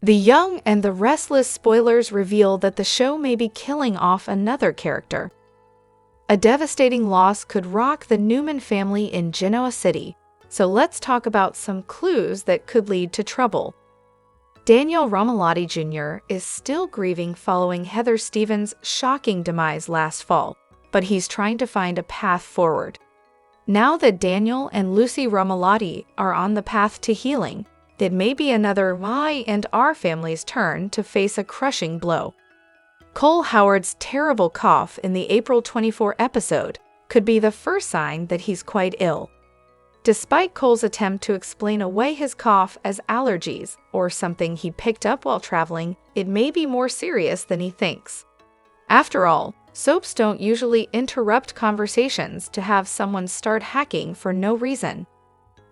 The Young and the Restless spoilers reveal that the show may be killing off another character. A devastating loss could rock the Newman family in Genoa City, so let's talk about some clues that could lead to trouble. Daniel Romalotti Jr. is still grieving following Heather Stevens' shocking demise last fall, but he's trying to find a path forward. Now that Daniel and Lucy Romalotti are on the path to healing, it may be another Y&R family's turn to face a crushing blow. Cole Howard's terrible cough in the April 24 episode could be the first sign that he's quite ill. Despite Cole's attempt to explain away his cough as allergies or something he picked up while traveling, it may be more serious than he thinks. After all, soaps don't usually interrupt conversations to have someone start hacking for no reason.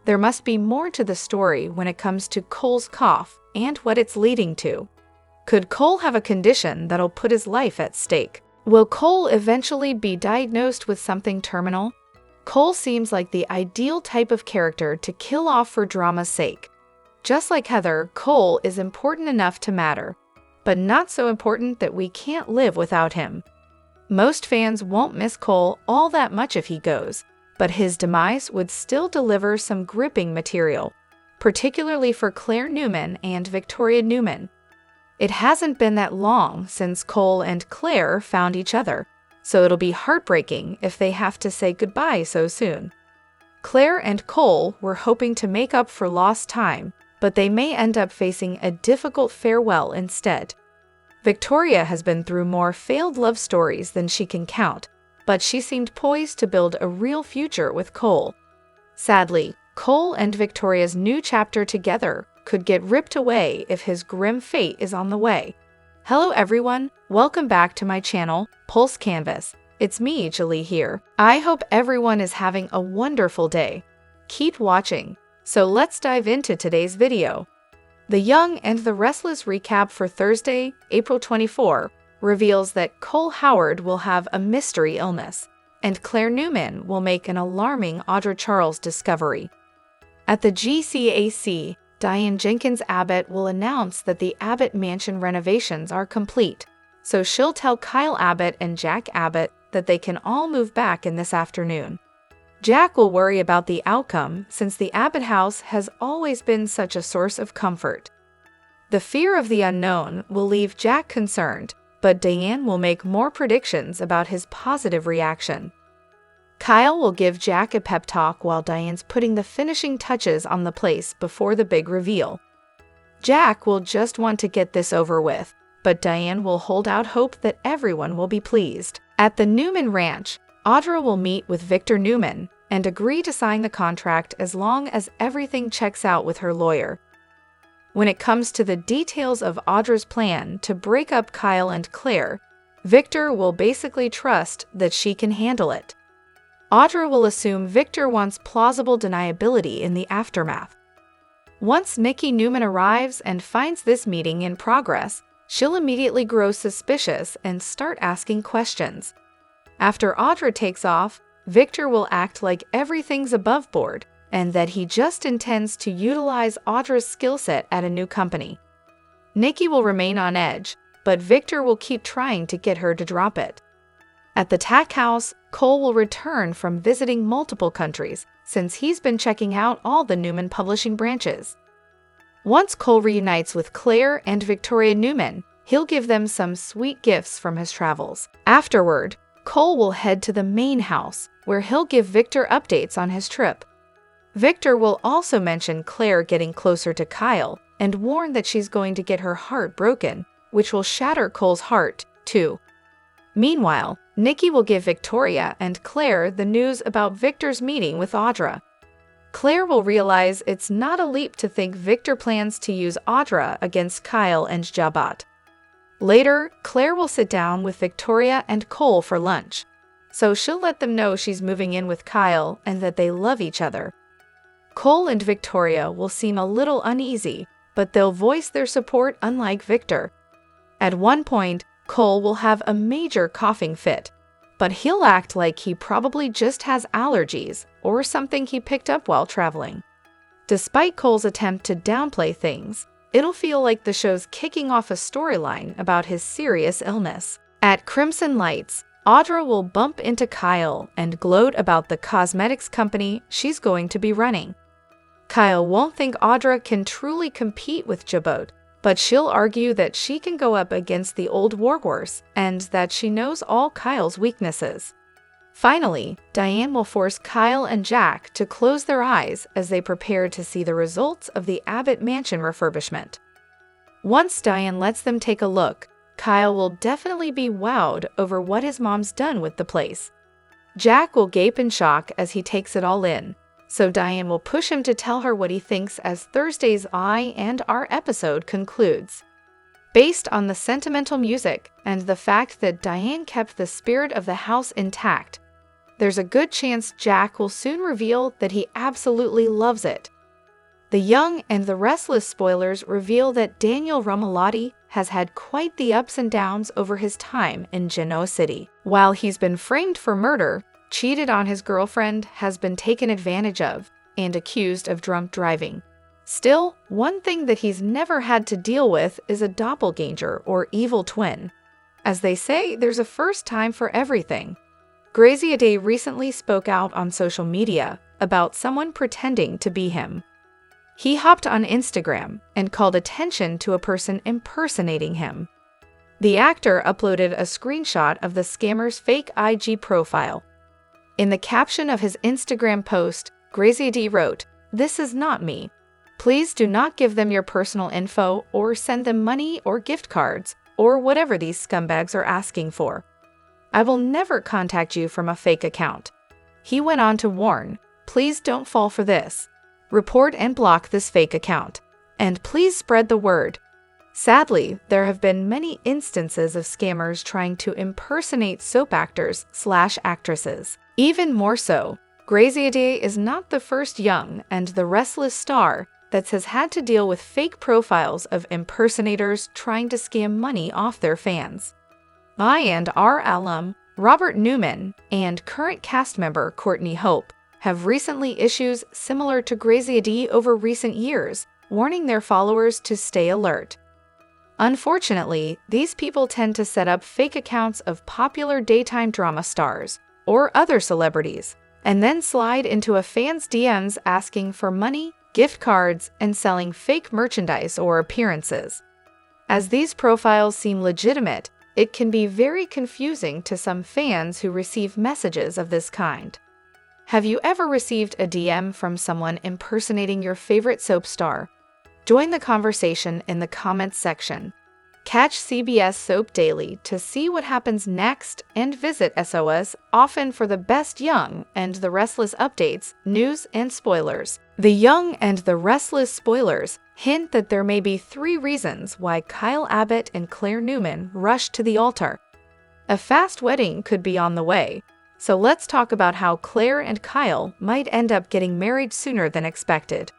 There must be more to the story when it comes to Cole's cough and what it's leading to. Could Cole have a condition that'll put his life at stake? Will Cole eventually be diagnosed with something terminal? Cole seems like the ideal type of character to kill off for drama's sake. Just like Heather, Cole is important enough to matter, but not so important that we can't live without him. Most fans won't miss Cole all that much if he goes, but his demise would still deliver some gripping material, particularly for Claire Newman and Victoria Newman. It hasn't been that long since Cole and Claire found each other, so it'll be heartbreaking if they have to say goodbye so soon. Claire and Cole were hoping to make up for lost time, but they may end up facing a difficult farewell instead. Victoria has been through more failed love stories than she can count, but she seemed poised to build a real future with Cole. Sadly, Cole and Victoria's new chapter together could get ripped away if his grim fate is on the way. Hello everyone, welcome back to my channel, Pulse Canvas. It's me, Julie here. I hope everyone is having a wonderful day. Keep watching. So let's dive into today's video. The Young and the Restless recap for Thursday, April 24, reveals that Cole Howard will have a mystery illness, and Claire Newman will make an alarming Audra Charles discovery. At the GCAC, Diane Jenkins Abbott will announce that the Abbott Mansion renovations are complete, so she'll tell Kyle Abbott and Jack Abbott that they can all move back in this afternoon. Jack will worry about the outcome since the Abbott house has always been such a source of comfort. The fear of the unknown will leave Jack concerned, but Diane will make more predictions about his positive reaction. Kyle will give Jack a pep talk while Diane's putting the finishing touches on the place before the big reveal. Jack will just want to get this over with, but Diane will hold out hope that everyone will be pleased. At the Newman Ranch, Audra will meet with Victor Newman and agree to sign the contract as long as everything checks out with her lawyer. When it comes to the details of Audra's plan to break up Kyle and Claire, Victor will basically trust that she can handle it. Audra will assume Victor wants plausible deniability in the aftermath. Once Nikki Newman arrives and finds this meeting in progress, she'll immediately grow suspicious and start asking questions. After Audra takes off, Victor will act like everything's above board and that he just intends to utilize Audra's skill set at a new company. Nikki will remain on edge, but Victor will keep trying to get her to drop it. At the Tack House, Cole will return from visiting multiple countries since he's been checking out all the Newman publishing branches. Once Cole reunites with Claire and Victoria Newman, he'll give them some sweet gifts from his travels. Afterward, Cole will head to the main house, where he'll give Victor updates on his trip. Victor will also mention Claire getting closer to Kyle and warn that she's going to get her heart broken, which will shatter Cole's heart, too. Meanwhile, Nikki will give Victoria and Claire the news about Victor's meeting with Audra. Claire will realize it's not a leap to think Victor plans to use Audra against Kyle and Jabbat. Later, Claire will sit down with Victoria and Cole for lunch, so she'll let them know she's moving in with Kyle and that they love each other. Cole and Victoria will seem a little uneasy, but they'll voice their support unlike Victor. At one point, Cole will have a major coughing fit, but he'll act like he probably just has allergies or something he picked up while traveling. Despite Cole's attempt to downplay things, it'll feel like the show's kicking off a storyline about his serious illness. At Crimson Lights, Audra will bump into Kyle and gloat about the cosmetics company she's going to be running. Kyle won't think Audra can truly compete with Jabot, but she'll argue that she can go up against the old warhorse and that she knows all Kyle's weaknesses. Finally, Diane will force Kyle and Jack to close their eyes as they prepare to see the results of the Abbott Mansion refurbishment. Once Diane lets them take a look, Kyle will definitely be wowed over what his mom's done with the place. Jack will gape in shock as he takes it all in, so Diane will push him to tell her what he thinks as Thursday's I and R episode concludes. Based on the sentimental music and the fact that Diane kept the spirit of the house intact, there's a good chance Jack will soon reveal that he absolutely loves it. The Young and the Restless spoilers reveal that Daniel Romalotti has had quite the ups and downs over his time in Genoa City. While he's been framed for murder, cheated on his girlfriend, has been taken advantage of, and accused of drunk driving. Still, one thing that he's never had to deal with is a doppelganger or evil twin. As they say, there's a first time for everything. Graziadei recently spoke out on social media about someone pretending to be him. He hopped on Instagram and called attention to a person impersonating him. The actor uploaded a screenshot of the scammer's fake IG profile. In the caption of his Instagram post, Graziadei wrote, "This is not me. Please do not give them your personal info or send them money or gift cards or whatever these scumbags are asking for. I will never contact you from a fake account." He went on to warn, "Please don't fall for this. Report and block this fake account. And please spread the word." Sadly, there have been many instances of scammers trying to impersonate soap actors/actresses. Even more so, Graziadei is not the first Young and the Restless star that has had to deal with fake profiles of impersonators trying to scam money off their fans. I&R alum Robert Newman and current cast member Courtney Hope have recently issues similar to Graziadei over recent years, warning their followers to stay alert. Unfortunately, these people tend to set up fake accounts of popular daytime drama stars or other celebrities, and then slide into a fan's DMs asking for money, gift cards, and selling fake merchandise or appearances. As these profiles seem legitimate, it can be very confusing to some fans who receive messages of this kind. Have you ever received a DM from someone impersonating your favorite soap star? Join the conversation in the comments section. Catch CBS Soap Daily to see what happens next and visit SOS often for the best Young and the Restless updates, news, and spoilers. The Young and the Restless spoilers hint that there may be 3 reasons why Kyle Abbott and Claire Newman rushed to the altar. A fast wedding could be on the way. So let's talk about how Claire and Kyle might end up getting married sooner than expected.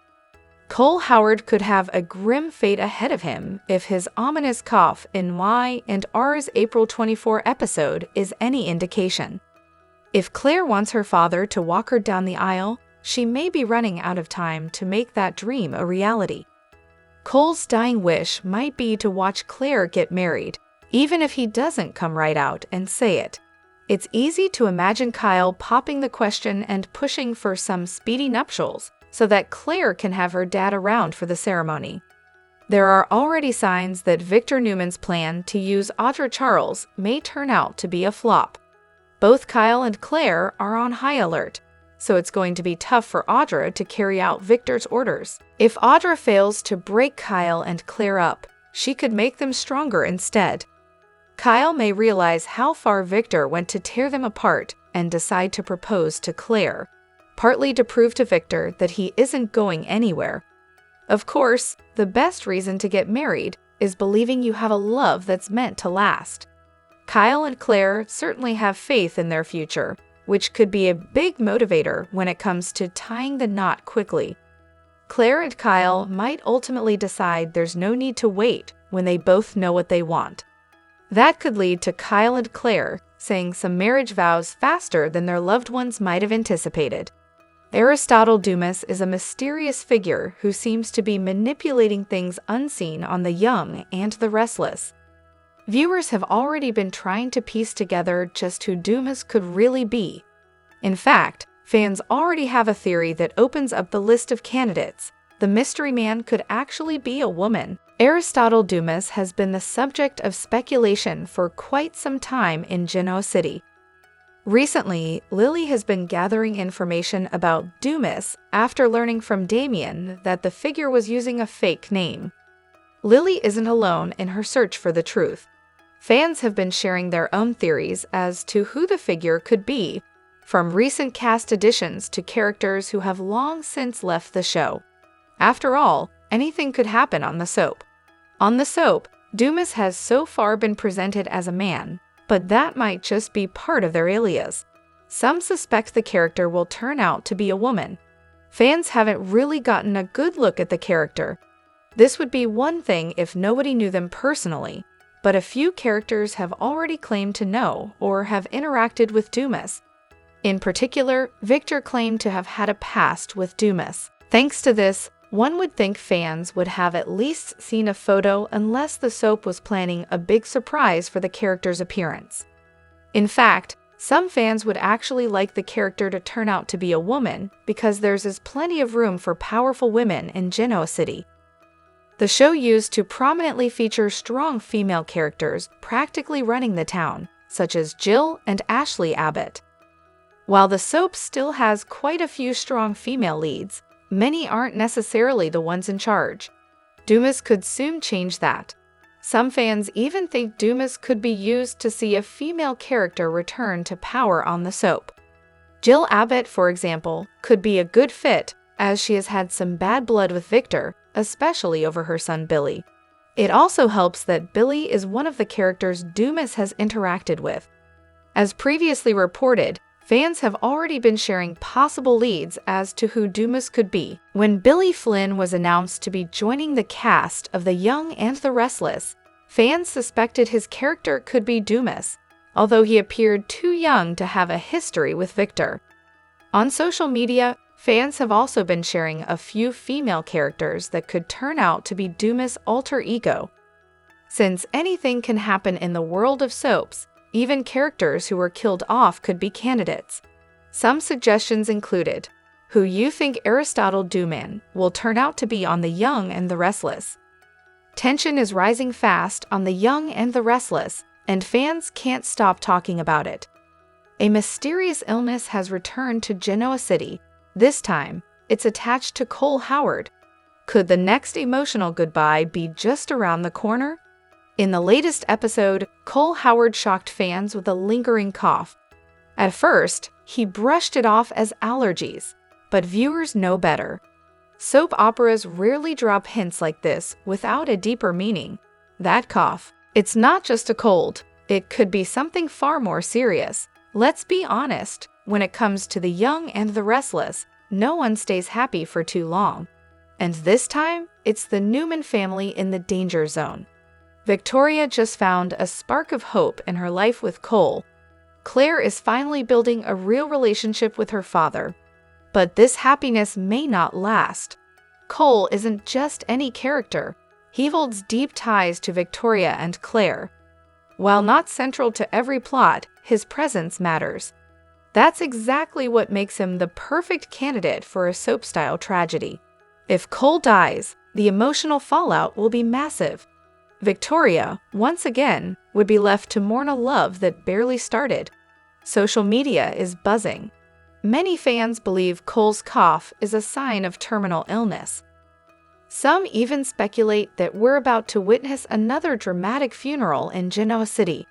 Cole Howard could have a grim fate ahead of him if his ominous cough in Y&R's April 24 episode is any indication. If Claire wants her father to walk her down the aisle, she may be running out of time to make that dream a reality. Cole's dying wish might be to watch Claire get married, even if he doesn't come right out and say it. It's easy to imagine Kyle popping the question and pushing for some speedy nuptials so that Claire can have her dad around for the ceremony. There are already signs that Victor Newman's plan to use Audra Charles may turn out to be a flop. Both Kyle and Claire are on high alert, so it's going to be tough for Audra to carry out Victor's orders. If Audra fails to break Kyle and Claire up, she could make them stronger instead. Kyle may realize how far Victor went to tear them apart and decide to propose to Claire, partly to prove to Victor that he isn't going anywhere. Of course, the best reason to get married is believing you have a love that's meant to last. Kyle and Claire certainly have faith in their future, which could be a big motivator when it comes to tying the knot quickly. Claire and Kyle might ultimately decide there's no need to wait when they both know what they want. That could lead to Kyle and Claire saying some marriage vows faster than their loved ones might have anticipated. Aristotle Dumas is a mysterious figure who seems to be manipulating things unseen on the young and the restless. Viewers have already been trying to piece together just who Dumas could really be. In fact, fans already have a theory that opens up the list of candidates. The mystery man could actually be a woman. Aristotle Dumas has been the subject of speculation for quite some time in Genoa City. Recently, Lily has been gathering information about Dumas after learning from Damien that the figure was using a fake name. Lily isn't alone in her search for the truth. Fans have been sharing their own theories as to who the figure could be, from recent cast additions to characters who have long since left the show. After all, anything could happen on the soap. On the soap, Dumas has so far been presented as a man, but that might just be part of their alias. Some suspect the character will turn out to be a woman. Fans haven't really gotten a good look at the character. This would be one thing if nobody knew them personally, but a few characters have already claimed to know or have interacted with Dumas. In particular, Victor claimed to have had a past with Dumas. Thanks to this, one would think fans would have at least seen a photo unless the soap was planning a big surprise for the character's appearance. In fact, some fans would actually like the character to turn out to be a woman because there's plenty of room for powerful women in Genoa City. The show used to prominently feature strong female characters practically running the town, such as Jill and Ashley Abbott. While the soap still has quite a few strong female leads, many aren't necessarily the ones in charge. Dumas could soon change that. Some fans even think Dumas could be used to see a female character return to power on the soap. Jill Abbott, for example, could be a good fit, as she has had some bad blood with Victor, especially over her son Billy. It also helps that Billy is one of the characters Dumas has interacted with. As previously reported, fans have already been sharing possible leads as to who Dumas could be. When Billy Flynn was announced to be joining the cast of The Young and the Restless, fans suspected his character could be Dumas, although he appeared too young to have a history with Victor. On social media, fans have also been sharing a few female characters that could turn out to be Dumas' alter ego. Since anything can happen in the world of soaps, even characters who were killed off could be candidates. Some suggestions included who you think Aristotle Dumas will turn out to be on The Young and the Restless. Tension is rising fast on The Young and the Restless, and fans can't stop talking about it. A mysterious illness has returned to Genoa City. This time, it's attached to Cole Howard. Could the next emotional goodbye be just around the corner? In the latest episode, Cole Howard shocked fans with a lingering cough. At first, he brushed it off as allergies, but viewers know better. Soap operas rarely drop hints like this without a deeper meaning. That cough, it's not just a cold, it could be something far more serious. Let's be honest, when it comes to The Young and the Restless, no one stays happy for too long. And this time, it's the Newman family in the danger zone. Victoria just found a spark of hope in her life with Cole. Claire is finally building a real relationship with her father. But this happiness may not last. Cole isn't just any character. He holds deep ties to Victoria and Claire. While not central to every plot, his presence matters. That's exactly what makes him the perfect candidate for a soap-style tragedy. If Cole dies, the emotional fallout will be massive. Victoria, once again, would be left to mourn a love that barely started. Social media is buzzing. Many fans believe Cole's cough is a sign of terminal illness. Some even speculate that we're about to witness another dramatic funeral in Genoa City.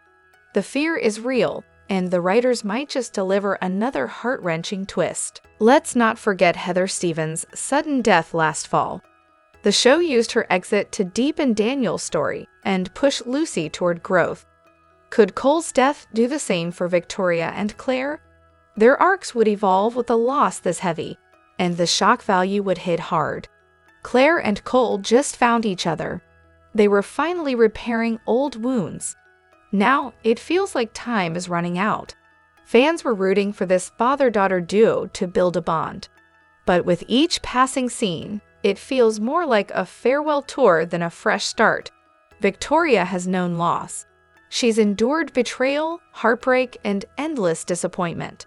The fear is real, and the writers might just deliver another heart-wrenching twist. Let's not forget Heather Stevens' sudden death last fall. The show used her exit to deepen Daniel's story and push Lucy toward growth. Could Cole's death do the same for Victoria and Claire? Their arcs would evolve with a loss this heavy, and the shock value would hit hard. Claire and Cole just found each other. They were finally repairing old wounds. Now, it feels like time is running out. Fans were rooting for this father-daughter duo to build a bond. But with each passing scene, it feels more like a farewell tour than a fresh start. Victoria has known loss. She's endured betrayal, heartbreak, and endless disappointment.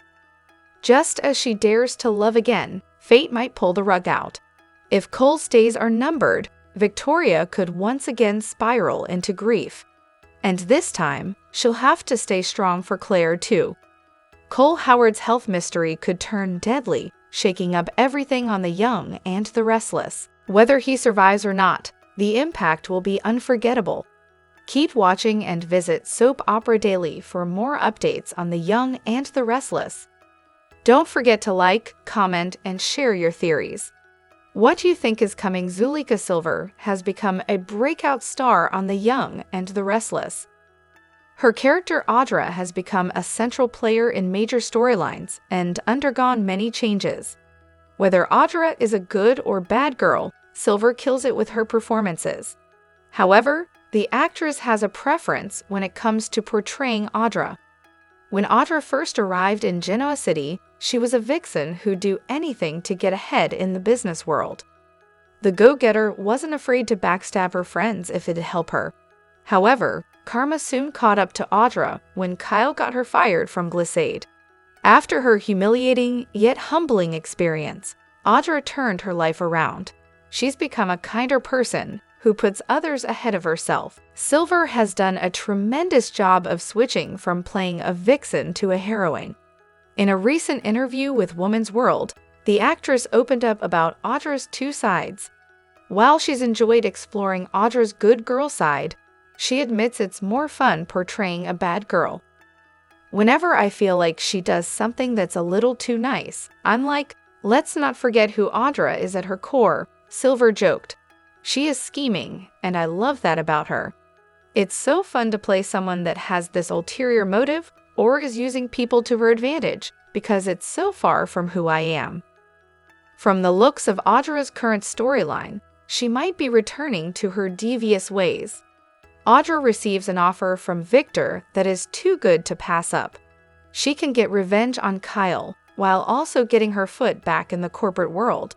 Just as she dares to love again, fate might pull the rug out. If Cole's days are numbered, Victoria could once again spiral into grief. And this time, she'll have to stay strong for Claire too. Cole Howard's health mystery could turn deadly, shaking up everything on the young and the restless. Whether he survives or not, the impact will be unforgettable. Keep watching and visit Soap Opera Daily for more updates on the young and the restless. Don't forget to like, comment, and share your theories. What do you think is coming? Zulika Silver has become a breakout star on The Young and the Restless. Her character Audra has become a central player in major storylines and undergone many changes. Whether Audra is a good or bad girl, Silver kills it with her performances. However, the actress has a preference when it comes to portraying Audra. When Audra first arrived in Genoa City, she was a vixen who'd do anything to get ahead in the business world. The go-getter wasn't afraid to backstab her friends if it'd help her. However, karma soon caught up to Audra when Kyle got her fired from Glissade. After her humiliating yet humbling experience, Audra turned her life around. She's become a kinder person who puts others ahead of herself. Silver has done a tremendous job of switching from playing a vixen to a heroine. In a recent interview with Woman's World, the actress opened up about Audra's two sides. While she's enjoyed exploring Audra's good girl side, she admits it's more fun portraying a bad girl. Whenever I feel like she does something that's a little too nice, I'm like, let's not forget who Audra is at her core, Silver joked. She is scheming, and I love that about her. It's so fun to play someone that has this ulterior motive or is using people to her advantage, because it's so far from who I am. From the looks of Audra's current storyline, she might be returning to her devious ways. Audra receives an offer from Victor that is too good to pass up. She can get revenge on Kyle, while also getting her foot back in the corporate world.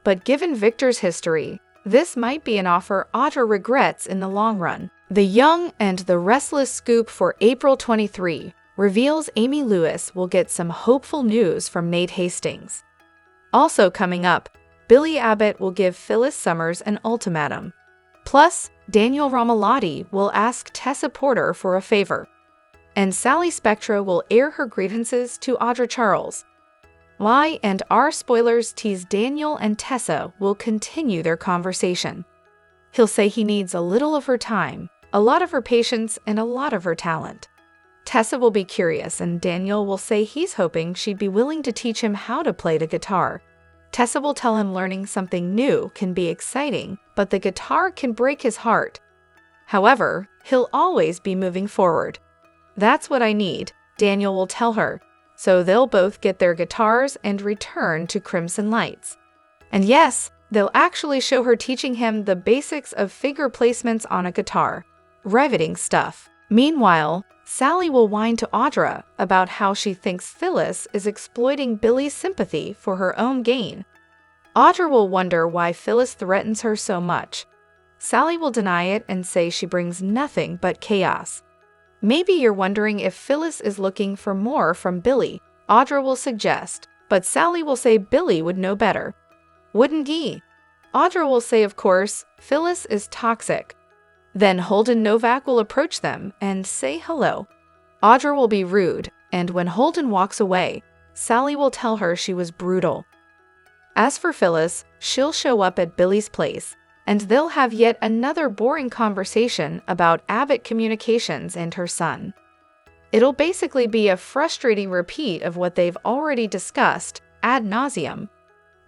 But given Victor's history, this might be an offer Audra regrets in the long run. The Young and the Restless scoop for April 23 reveals Amy Lewis will get some hopeful news from Nate Hastings. Also coming up, Billy Abbott will give Phyllis Summers an ultimatum. Plus, Daniel Romalotti will ask Tessa Porter for a favor. And Sally Spectra will air her grievances to Audra Charles. Why and our spoilers tease Daniel and Tessa will continue their conversation. He'll say he needs a little of her time, a lot of her patience, and a lot of her talent. Tessa will be curious, and Daniel will say he's hoping she'd be willing to teach him how to play the guitar. Tessa will tell him learning something new can be exciting, but the guitar can break his heart. However, he'll always be moving forward. That's what I need, Daniel will tell her. So they'll both get their guitars and return to Crimson Lights. And yes, they'll actually show her teaching him the basics of finger placements on a guitar. Riveting stuff. Meanwhile, Sally will whine to Audra about how she thinks Phyllis is exploiting Billy's sympathy for her own gain. Audra will wonder why Phyllis threatens her so much. Sally will deny it and say she brings nothing but chaos. Maybe you're wondering if Phyllis is looking for more from Billy, Audra will suggest, but Sally will say Billy would know better. Wouldn't he? Audra will say, of course, Phyllis is toxic. Then Holden Novak will approach them and say hello. Audra will be rude, and when Holden walks away, Sally will tell her she was brutal. As for Phyllis, she'll show up at Billy's place, and they'll have yet another boring conversation about Abbott Communications and her son. It'll basically be a frustrating repeat of what they've already discussed ad nauseum.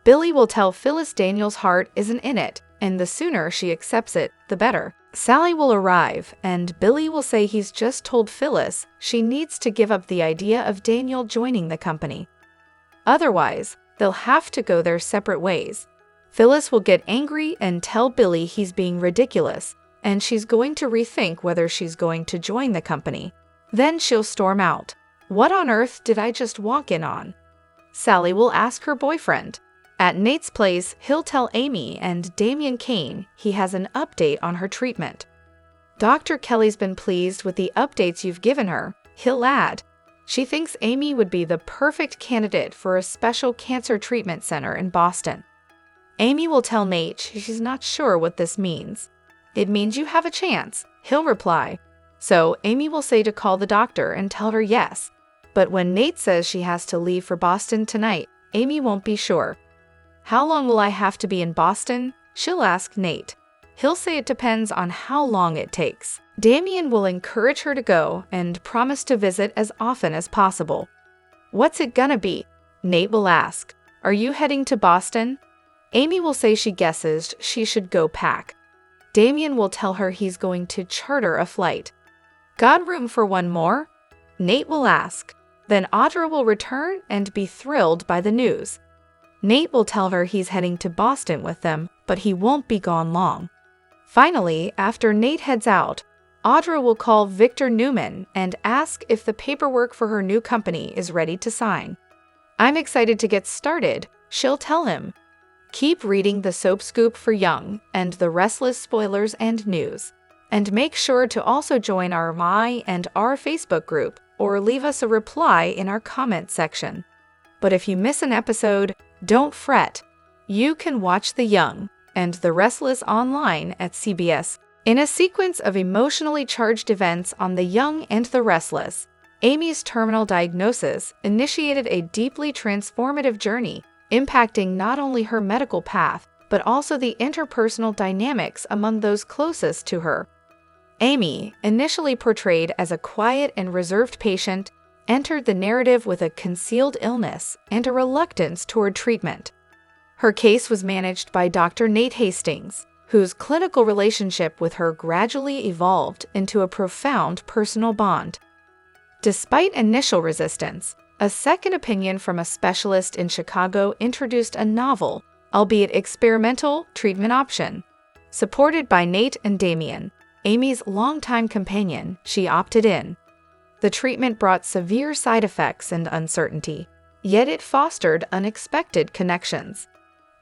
Billy will tell Phyllis Daniel's heart isn't in it, and the sooner she accepts it, the better. Sally will arrive, and Billy will say he's just told Phyllis she needs to give up the idea of Daniel joining the company. Otherwise, they'll have to go their separate ways. Phyllis will get angry and tell Billy he's being ridiculous, and she's going to rethink whether she's going to join the company. Then she'll storm out. What on earth did I just walk in on? Sally will ask her boyfriend. At Nate's place, he'll tell Amy and Damien Kane he has an update on her treatment. Dr. Kelly's been pleased with the updates you've given her, he'll add. She thinks Amy would be the perfect candidate for a special cancer treatment center in Boston. Amy will tell Nate she's not sure what this means. It means you have a chance, he'll reply. So Amy will say to call the doctor and tell her yes. But when Nate says she has to leave for Boston tonight, Amy won't be sure. How long will I have to be in Boston? She'll ask Nate. He'll say it depends on how long it takes. Damien will encourage her to go and promise to visit as often as possible. What's it gonna be? Nate will ask. Are you heading to Boston? Amy will say she guesses she should go pack. Damien will tell her he's going to charter a flight. Got room for one more? Nate will ask. Then Audra will return and be thrilled by the news. Nate will tell her he's heading to Boston with them, but he won't be gone long. Finally, after Nate heads out, Audra will call Victor Newman and ask if the paperwork for her new company is ready to sign. I'm excited to get started, she'll tell him. Keep reading the Soap Scoop for Young and the Restless spoilers and news. And make sure to also join our My and Our Facebook group or leave us a reply in our comment section. But if you miss an episode, don't fret. You can watch The Young and The Restless online at CBS. In a sequence of emotionally charged events on The Young and The Restless, Amy's terminal diagnosis initiated a deeply transformative journey, impacting not only her medical path, but also the interpersonal dynamics among those closest to her. Amy, initially portrayed as a quiet and reserved patient, entered the narrative with a concealed illness and a reluctance toward treatment. Her case was managed by Dr. Nate Hastings, whose clinical relationship with her gradually evolved into a profound personal bond. Despite initial resistance, a second opinion from a specialist in Chicago introduced a novel, albeit experimental, treatment option. Supported by Nate and Damien, Amy's longtime companion, she opted in. The treatment brought severe side effects and uncertainty, yet it fostered unexpected connections.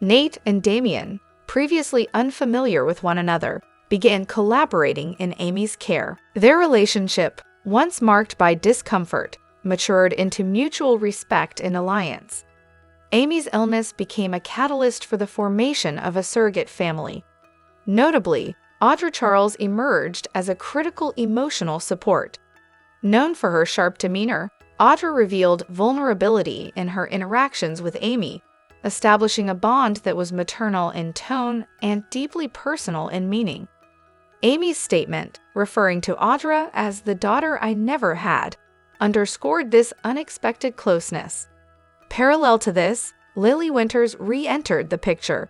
Nate and Damien, previously unfamiliar with one another, began collaborating in Amy's care. Their relationship, once marked by discomfort, matured into mutual respect and alliance. Amy's illness became a catalyst for the formation of a surrogate family. Notably, Audra Charles emerged as a critical emotional support. Known for her sharp demeanor, Audra revealed vulnerability in her interactions with Amy, establishing a bond that was maternal in tone and deeply personal in meaning. Amy's statement, referring to Audra as the daughter I never had, underscored this unexpected closeness. Parallel to this, Lily Winters re-entered the picture.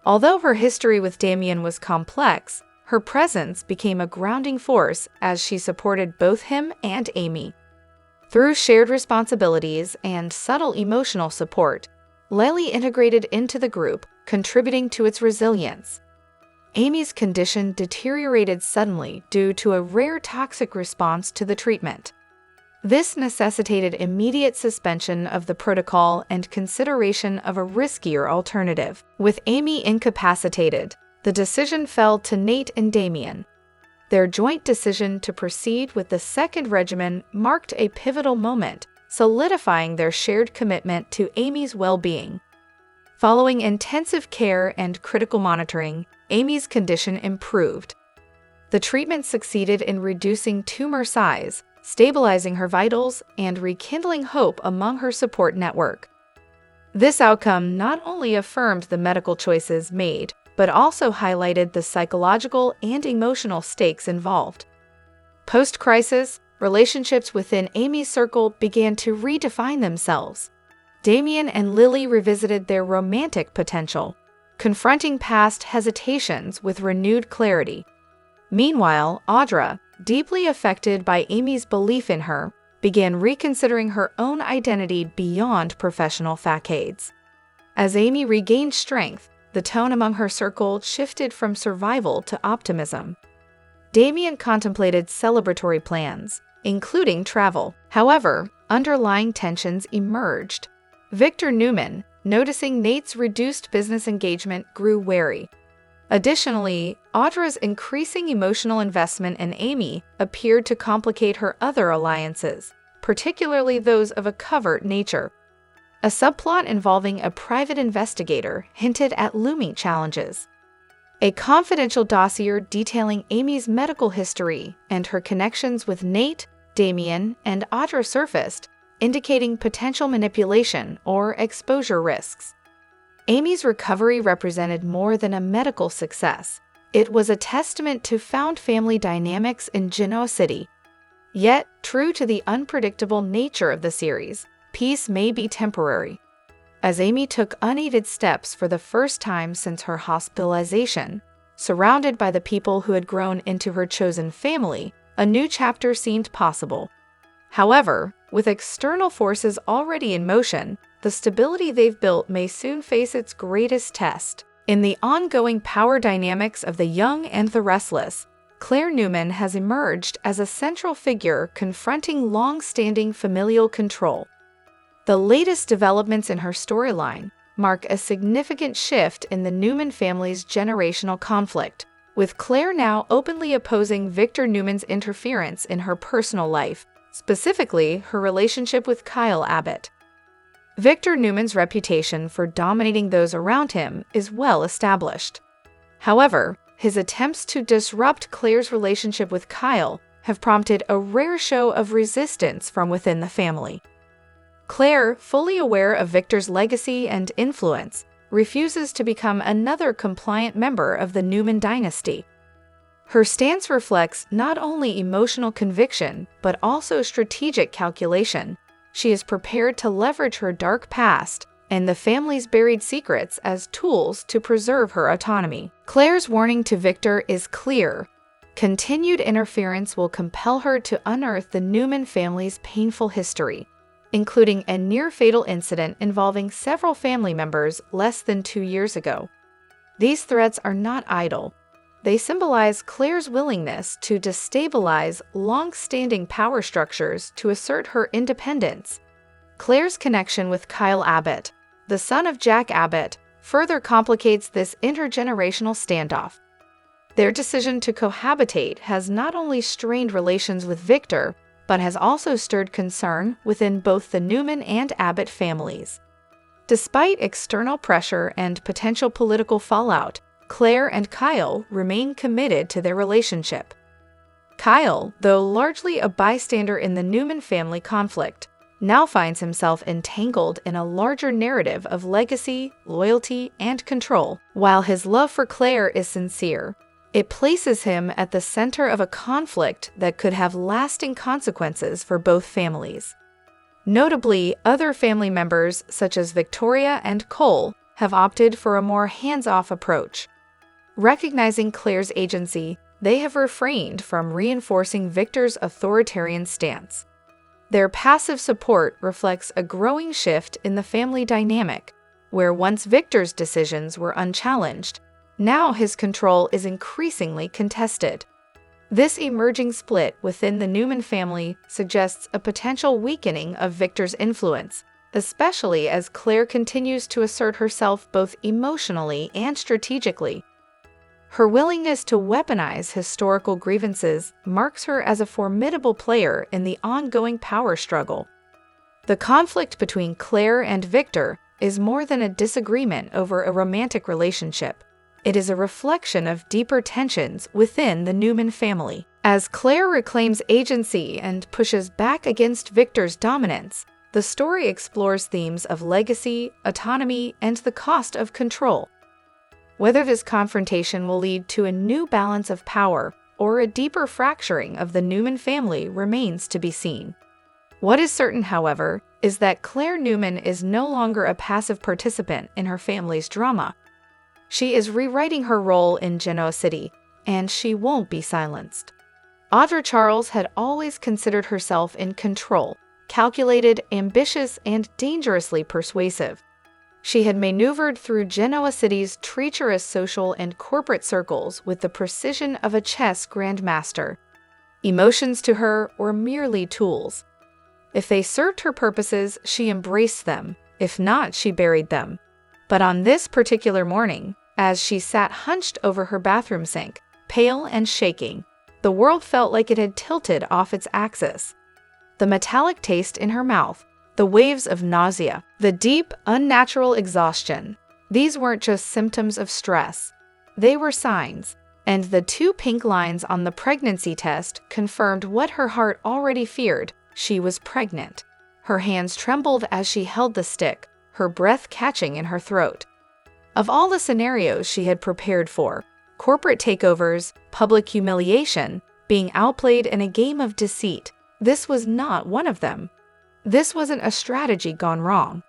Although her history with Damien was complex, her presence became a grounding force as she supported both him and Amy. Through shared responsibilities and subtle emotional support, Lily integrated into the group, contributing to its resilience. Amy's condition deteriorated suddenly due to a rare toxic response to the treatment. This necessitated immediate suspension of the protocol and consideration of a riskier alternative. With Amy incapacitated, the decision fell to Nate and Damien. Their joint decision to proceed with the second regimen marked a pivotal moment, solidifying their shared commitment to Amy's well-being. Following intensive care and critical monitoring, Amy's condition improved. The treatment succeeded in reducing tumor size, stabilizing her vitals, and rekindling hope among her support network. This outcome not only affirmed the medical choices made, but also highlighted the psychological and emotional stakes involved. Post-crisis, relationships within Amy's circle began to redefine themselves. Damien and Lily revisited their romantic potential, confronting past hesitations with renewed clarity. Meanwhile, Audra, deeply affected by Amy's belief in her, began reconsidering her own identity beyond professional facades. As Amy regained strength, the tone among her circle shifted from survival to optimism. Damien contemplated celebratory plans, including travel. However, underlying tensions emerged. Victor Newman, noticing Nate's reduced business engagement, grew wary. Additionally, Audra's increasing emotional investment in Amy appeared to complicate her other alliances, particularly those of a covert nature. A subplot involving a private investigator hinted at looming challenges. A confidential dossier detailing Amy's medical history and her connections with Nate, Damien, and Audra surfaced, indicating potential manipulation or exposure risks. Amy's recovery represented more than a medical success. It was a testament to found family dynamics in Genoa City. Yet, true to the unpredictable nature of the series, peace may be temporary. As Amy took unaided steps for the first time since her hospitalization, surrounded by the people who had grown into her chosen family, a new chapter seemed possible. However, with external forces already in motion, the stability they've built may soon face its greatest test. In the ongoing power dynamics of the young and the restless, Claire Newman has emerged as a central figure confronting long-standing familial control. The latest developments in her storyline mark a significant shift in the Newman family's generational conflict, with Claire now openly opposing Victor Newman's interference in her personal life, specifically her relationship with Kyle Abbott. Victor Newman's reputation for dominating those around him is well established. However, his attempts to disrupt Claire's relationship with Kyle have prompted a rare show of resistance from within the family. Claire, fully aware of Victor's legacy and influence, refuses to become another compliant member of the Newman dynasty. Her stance reflects not only emotional conviction, but also strategic calculation. She is prepared to leverage her dark past and the family's buried secrets as tools to preserve her autonomy. Claire's warning to Victor is clear. Continued interference will compel her to unearth the Newman family's painful history, including a near-fatal incident involving several family members less than 2 years ago. These threats are not idle. They symbolize Claire's willingness to destabilize long-standing power structures to assert her independence. Claire's connection with Kyle Abbott, the son of Jack Abbott, further complicates this intergenerational standoff. Their decision to cohabitate has not only strained relations with Victor, but has also stirred concern within both the Newman and Abbott families. Despite external pressure and potential political fallout, Claire and Kyle remain committed to their relationship. Kyle, though largely a bystander in the Newman family conflict, now finds himself entangled in a larger narrative of legacy, loyalty, and control. While his love for Claire is sincere, it places him at the center of a conflict that could have lasting consequences for both families. Notably, other family members, such as Victoria and Cole, have opted for a more hands-off approach. Recognizing Claire's agency, they have refrained from reinforcing Victor's authoritarian stance. Their passive support reflects a growing shift in the family dynamic, where once Victor's decisions were unchallenged, now his control is increasingly contested. This emerging split within the Newman family suggests a potential weakening of Victor's influence, especially as Claire continues to assert herself both emotionally and strategically. Her willingness to weaponize historical grievances marks her as a formidable player in the ongoing power struggle. The conflict between Claire and Victor is more than a disagreement over a romantic relationship. It is a reflection of deeper tensions within the Newman family. As Claire reclaims agency and pushes back against Victor's dominance, the story explores themes of legacy, autonomy, and the cost of control. Whether this confrontation will lead to a new balance of power or a deeper fracturing of the Newman family remains to be seen. What is certain, however, is that Claire Newman is no longer a passive participant in her family's drama. She is rewriting her role in Genoa City, and she won't be silenced. Audra Charles had always considered herself in control, calculated, ambitious, and dangerously persuasive. She had maneuvered through Genoa City's treacherous social and corporate circles with the precision of a chess grandmaster. Emotions to her were merely tools. If they served her purposes, she embraced them. If not, she buried them. But on this particular morning, as she sat hunched over her bathroom sink, pale and shaking, the world felt like it had tilted off its axis. The metallic taste in her mouth, the waves of nausea, the deep, unnatural exhaustion. These weren't just symptoms of stress. They were signs, and the 2 pink lines on the pregnancy test confirmed what her heart already feared. She was pregnant. Her hands trembled as she held the stick, her breath catching in her throat. Of all the scenarios she had prepared for, corporate takeovers, public humiliation, being outplayed in a game of deceit, this was not one of them. This wasn't a strategy gone wrong.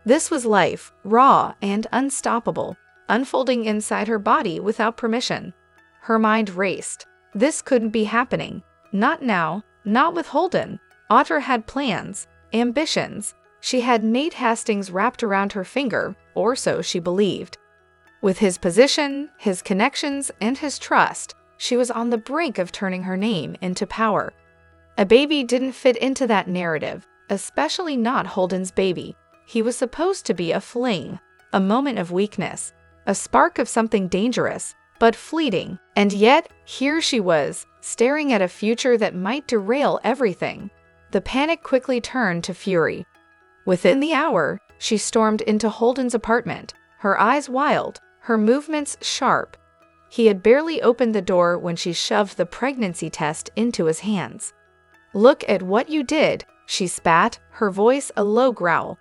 This was life, raw and unstoppable, unfolding inside her body without permission. Her mind raced. This couldn't be happening. Not now, not with Holden. Audra had plans, ambitions. She had Nate Hastings wrapped around her finger, or so she believed. With his position, his connections, and his trust, she was on the brink of turning her name into power. A baby didn't fit into that narrative, especially not Holden's baby. He was supposed to be a fling, a moment of weakness, a spark of something dangerous, but fleeting. And yet, here she was, staring at a future that might derail everything. The panic quickly turned to fury. Within the hour, she stormed into Holden's apartment, her eyes wild, her movements sharp. He had barely opened the door when she shoved the pregnancy test into his hands. "Look at what you did," she spat, her voice a low growl.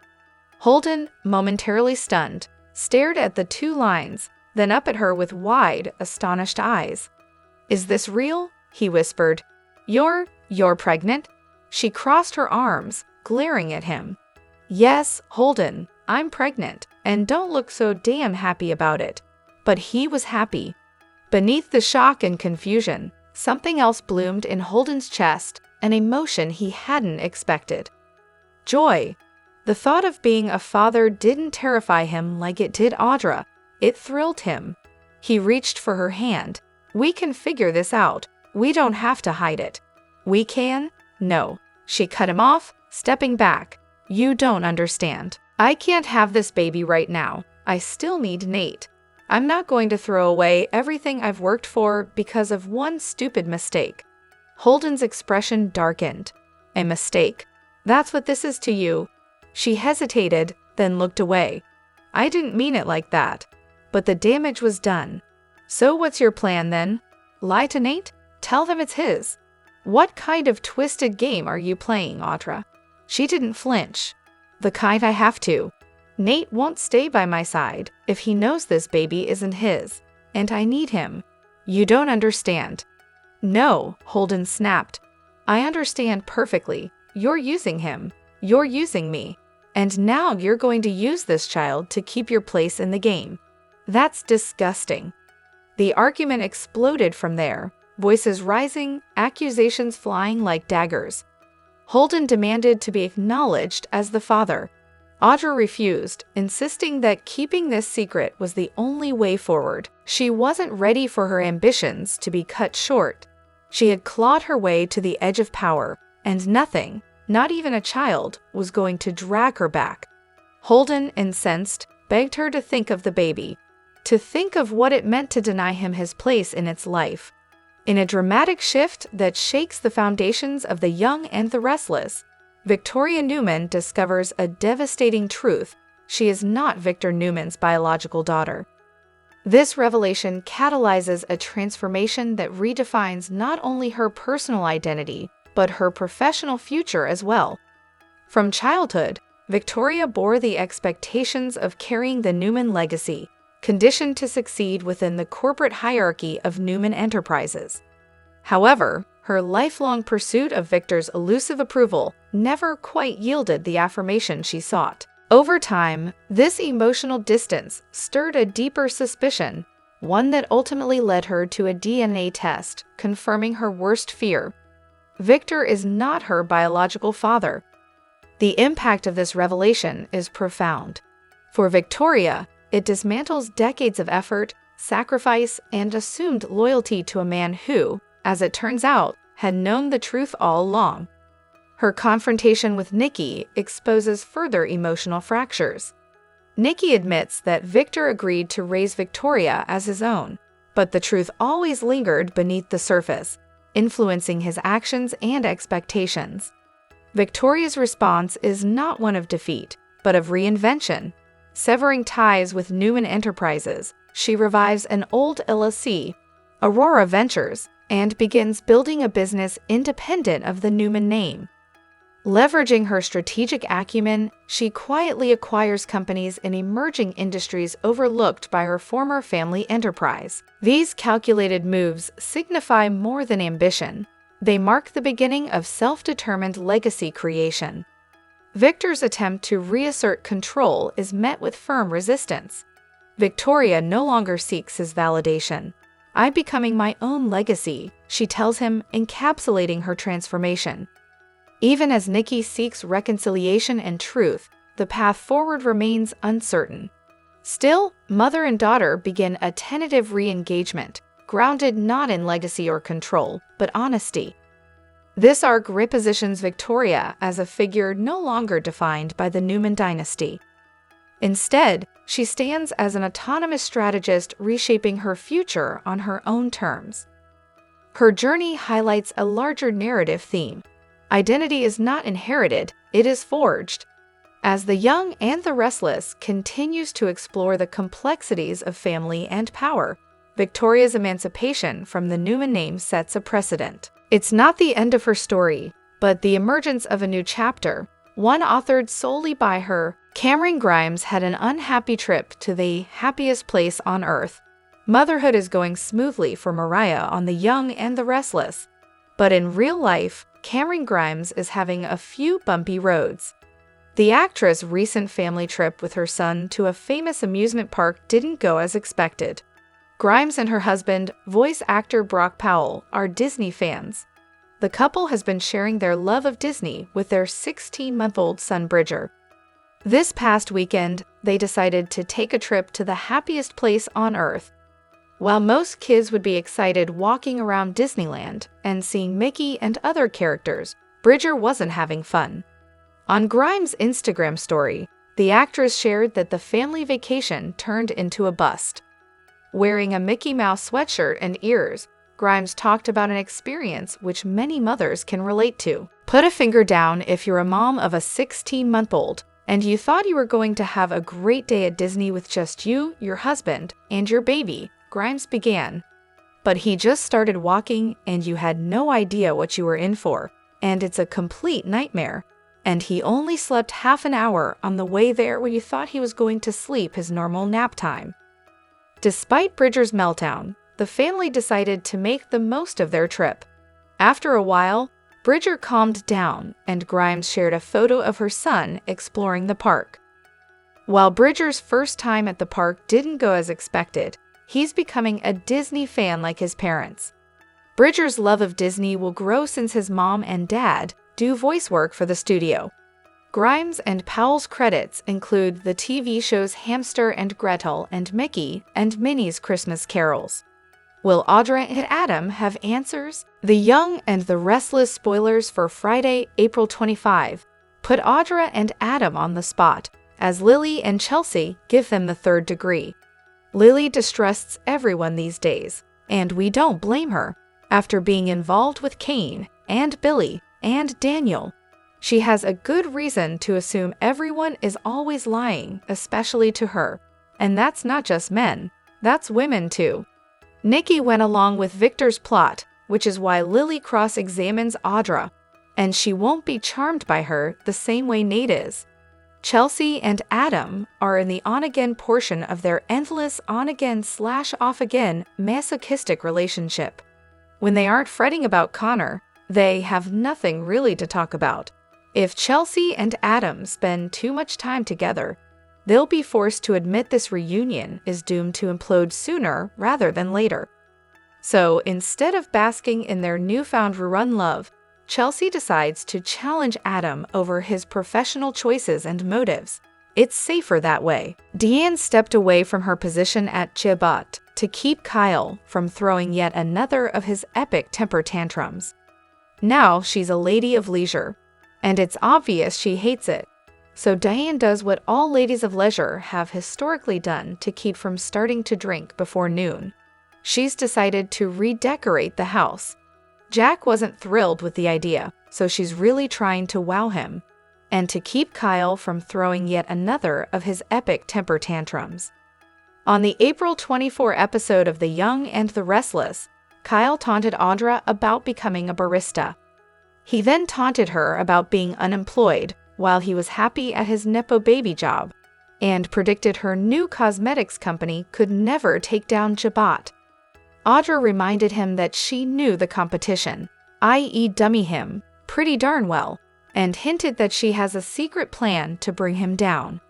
Holden, momentarily stunned, stared at the 2 lines, then up at her with wide, astonished eyes. "Is this real?" he whispered. You're pregnant?" She crossed her arms, glaring at him. "Yes, Holden, I'm pregnant, and don't look so damn happy about it." But he was happy. Beneath the shock and confusion, something else bloomed in Holden's chest, an emotion he hadn't expected. Joy. The thought of being a father didn't terrify him like it did Audra. It thrilled him. He reached for her hand. "We can figure this out. We don't have to hide it." "We can?" "No." She cut him off, stepping back. "You don't understand. I can't have this baby right now. I still need Nate. I'm not going to throw away everything I've worked for because of one stupid mistake." Holden's expression darkened. "A mistake? That's what this is to you?" She hesitated, then looked away. "I didn't mean it like that. But the damage was done. So what's your plan then? Lie to Nate? Tell them it's his? What kind of twisted game are you playing, Audra?" She didn't flinch. "The kind I have to. Nate won't stay by my side if he knows this baby isn't his, and I need him." "You don't understand." "No," Holden snapped. "I understand perfectly. You're using him. You're using me. And now you're going to use this child to keep your place in the game. That's disgusting." The argument exploded from there, voices rising, accusations flying like daggers. Holden demanded to be acknowledged as the father. Audra refused, insisting that keeping this secret was the only way forward. She wasn't ready for her ambitions to be cut short. She had clawed her way to the edge of power, and nothing, not even a child, was going to drag her back. Holden, incensed, begged her to think of the baby, to think of what it meant to deny him his place in its life. In a dramatic shift that shakes the foundations of the young and the restless, Victoria Newman discovers a devastating truth. She is not Victor Newman's biological daughter. This revelation catalyzes a transformation that redefines not only her personal identity, but her professional future as well. From childhood, Victoria bore the expectations of carrying the Newman legacy, conditioned to succeed within the corporate hierarchy of Newman Enterprises. However, her lifelong pursuit of Victor's elusive approval never quite yielded the affirmation she sought. Over time, this emotional distance stirred a deeper suspicion, one that ultimately led her to a DNA test, confirming her worst fear. Victor is not her biological father. The impact of this revelation is profound. For Victoria, it dismantles decades of effort, sacrifice, and assumed loyalty to a man who, as it turns out, had known the truth all along. Her confrontation with Nikki exposes further emotional fractures. Nikki admits that Victor agreed to raise Victoria as his own, but the truth always lingered beneath the surface, influencing his actions and expectations. Victoria's response is not one of defeat, but of reinvention. Severing ties with Newman Enterprises, she revives an old LLC, Aurora Ventures, and begins building a business independent of the Newman name. Leveraging her strategic acumen, she quietly acquires companies in emerging industries overlooked by her former family enterprise. These calculated moves signify more than ambition. They mark the beginning of self-determined legacy creation. Victor's attempt to reassert control is met with firm resistance. Victoria no longer seeks his validation. "I'm becoming my own legacy," she tells him, encapsulating her transformation. Even as Nikki seeks reconciliation and truth, the path forward remains uncertain. Still, mother and daughter begin a tentative re-engagement, grounded not in legacy or control, but honesty. This arc repositions Victoria as a figure no longer defined by the Newman dynasty. Instead, she stands as an autonomous strategist reshaping her future on her own terms. Her journey highlights a larger narrative theme. Identity is not inherited, it is forged. As The Young and the Restless continues to explore the complexities of family and power, Victoria's emancipation from the Newman name sets a precedent. It's not the end of her story, but the emergence of a new chapter, one authored solely by her. Cameron Grimes had an unhappy trip to the happiest place on earth. Motherhood is going smoothly for Mariah on The Young and the Restless. But in real life, Cameron Grimes is having a few bumpy roads. The actress' recent family trip with her son to a famous amusement park didn't go as expected. Grimes and her husband, voice actor Brock Powell, are Disney fans. The couple has been sharing their love of Disney with their 16-month-old son Bridger. This past weekend, they decided to take a trip to the happiest place on earth. While most kids would be excited walking around Disneyland and seeing Mickey and other characters, Bridger wasn't having fun. On Grimes' Instagram story, the actress shared that the family vacation turned into a bust. Wearing a Mickey Mouse sweatshirt and ears, Grimes talked about an experience which many mothers can relate to. Put a finger down if you're a mom of a 16-month-old and you thought you were going to have a great day at Disney with just you, your husband, and your baby, Grimes began. But he just started walking and you had no idea what you were in for, and it's a complete nightmare. And he only slept half an hour on the way there when you thought he was going to sleep his normal nap time. Despite Bridger's meltdown, the family decided to make the most of their trip. After a while, Bridger calmed down and Grimes shared a photo of her son exploring the park. While Bridger's first time at the park didn't go as expected, he's becoming a Disney fan like his parents. Bridger's love of Disney will grow since his mom and dad do voice work for the studio. Grimes and Powell's credits include the TV shows Hamster and Gretel and Mickey and Minnie's Christmas Carols. Will Audra and Adam have answers? The Young and the Restless spoilers for Friday, April 25, put Audra and Adam on the spot, as Lily and Chelsea give them the third degree. Lily distrusts everyone these days, and we don't blame her. After being involved with Kane and Billy and Daniel, she has a good reason to assume everyone is always lying, especially to her. And that's not just men, that's women too. Nikki went along with Victor's plot, which is why Lily cross-examines Audra, and she won't be charmed by her the same way Nate is. Chelsea and Adam are in the on-again portion of their endless on-again/off-again masochistic relationship. When they aren't fretting about Connor, they have nothing really to talk about. If Chelsea and Adam spend too much time together, they'll be forced to admit this reunion is doomed to implode sooner rather than later. So instead of basking in their newfound rerun love, Chelsea decides to challenge Adam over his professional choices and motives. It's safer that way. Deanne stepped away from her position at Chibot to keep Kyle from throwing yet another of his epic temper tantrums. Now she's a lady of leisure. and it's obvious she hates it. So Diane does what all ladies of leisure have historically done to keep from starting to drink before noon. She's decided to redecorate the house. Jack wasn't thrilled with the idea, so she's really trying to wow him, and to keep Kyle from throwing yet another of his epic temper tantrums. On the April 24 episode of The Young and the Restless, Kyle taunted Audra about becoming a barista. He then taunted her about being unemployed while he was happy at his Nepo baby job, and predicted her new cosmetics company could never take down Jabot. Audra reminded him that she knew the competition, i.e. dummy him, pretty darn well, and hinted that she has a secret plan to bring him down.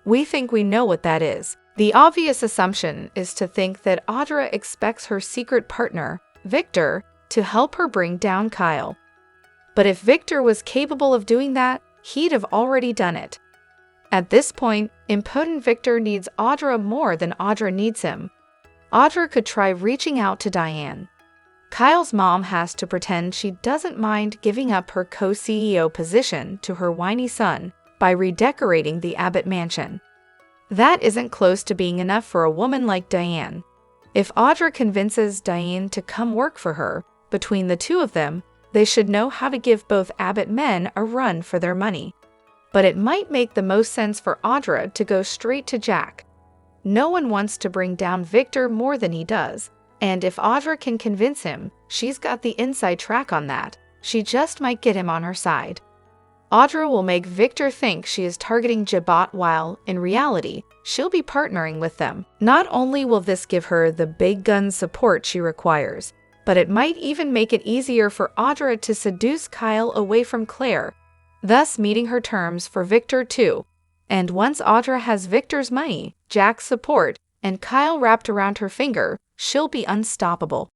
We think we know what that is. The obvious assumption is to think that Audra expects her secret partner, Victor, to help her bring down Kyle. But if Victor was capable of doing that, he'd have already done it. At this point, impotent Victor needs Audra more than Audra needs him. Audra could try reaching out to Diane. Kyle's mom has to pretend she doesn't mind giving up her co-CEO position to her whiny son by redecorating the Abbott mansion. That isn't close to being enough for a woman like Diane. If Audra convinces Diane to come work for her, between the two of them, they should know how to give both Abbott men a run for their money. But it might make the most sense for Audra to go straight to Jack. No one wants to bring down Victor more than he does, and if Audra can convince him, she's got the inside track on that. She just might get him on her side. Audra will make Victor think she is targeting Jabot while, in reality, she'll be partnering with them. Not only will this give her the big gun support she requires, but it might even make it easier for Audra to seduce Kyle away from Claire, thus meeting her terms for Victor too. And once Audra has Victor's money, Jack's support, and Kyle wrapped around her finger, she'll be unstoppable.